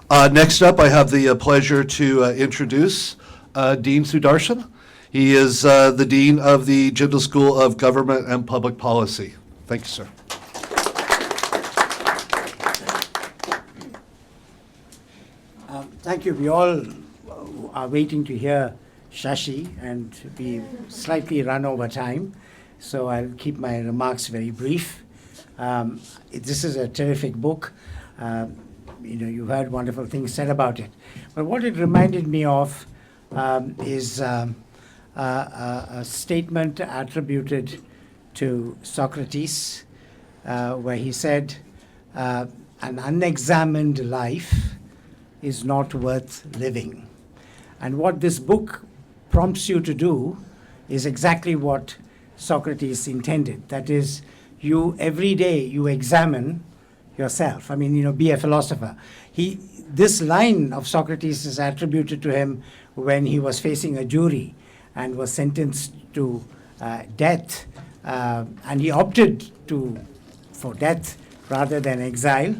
Next up, I have the pleasure to introduce Dean Sudharshan. He is the Dean of the Jindal School of Government and Public Policy. Thank you, sir. Thank you. We all are waiting to hear Shashi, and we slightly run over time, so I'll keep my remarks very brief. This is a terrific book. You've heard wonderful things said about it. But what it reminded me of is a statement attributed to Socrates, where he said, an unexamined life is not worth living. And what this book prompts you to do is exactly what Socrates intended. That is, every day you examine yourself. Be a philosopher. This line of Socrates is attributed to him when he was facing a jury and was sentenced to death, and he opted for death rather than exile,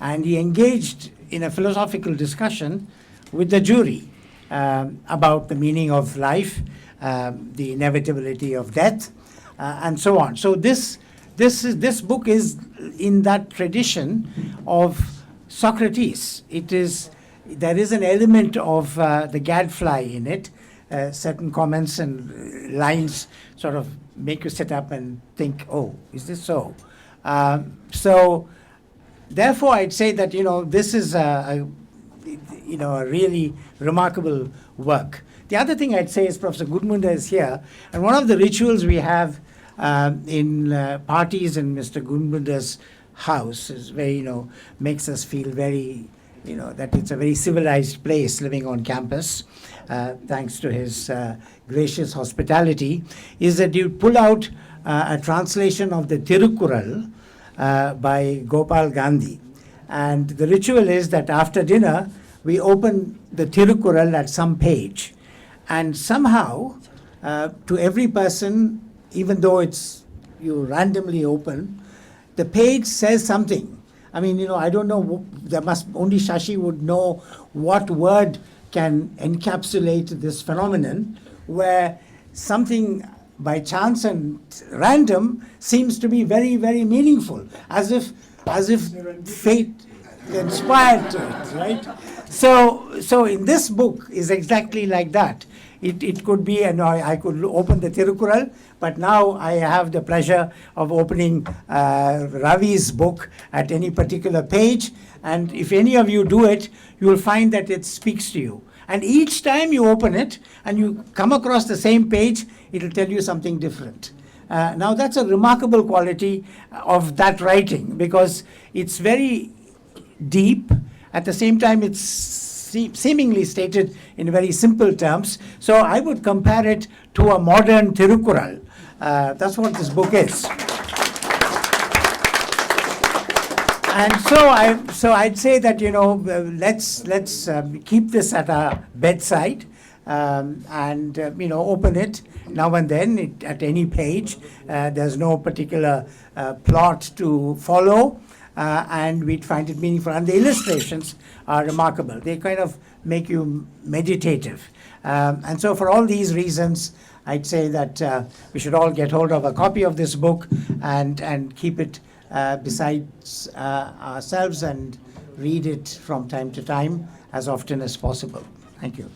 and he engaged in a philosophical discussion with the jury about the meaning of life, the inevitability of death, and so on. So this book is in that tradition of Socrates. There is an element of the gadfly in it. Certain comments and lines sort of make you sit up and think, oh, is this so? So therefore, I'd say that this is a really remarkable work. The other thing I'd say is Professor Gudmunda is here, and one of the rituals we have in parties in Mr. Gudmunda's house is where makes us feel very that it's a very civilized place living on campus, thanks to his gracious hospitality, is that you pull out a translation of the Tirukkural by Gopal Gandhi. And the ritual is that after dinner, we open the Tirukkural at some page. And somehow, to every person, even though you randomly open, the page says something. I don't know, only Shashi would know what word can encapsulate this phenomenon where something by chance and random seems to be very, very meaningful, as if fate inspired to it, right? So in this book is exactly like that. It could be, I could open the Tirukkural, but now I have the pleasure of opening Ravi's book at any particular page, and if any of you do it, you will find that it speaks to you. And each time you open it and you come across the same page, it will tell you something different. Now that's a remarkable quality of that writing, because it's very deep. At the same time, it's seemingly stated in very simple terms. So I would compare it to a modern Tirukkural. That's what this book is. And so I'd say that let's keep this at our bedside and open it now and then at any page. There's no particular plot to follow. And we'd find it meaningful. And the illustrations are remarkable. They kind of make you meditative. And so for all these reasons, I'd say that we should all get hold of a copy of this book and keep it besides ourselves and read it from time to time as often as possible. Thank you.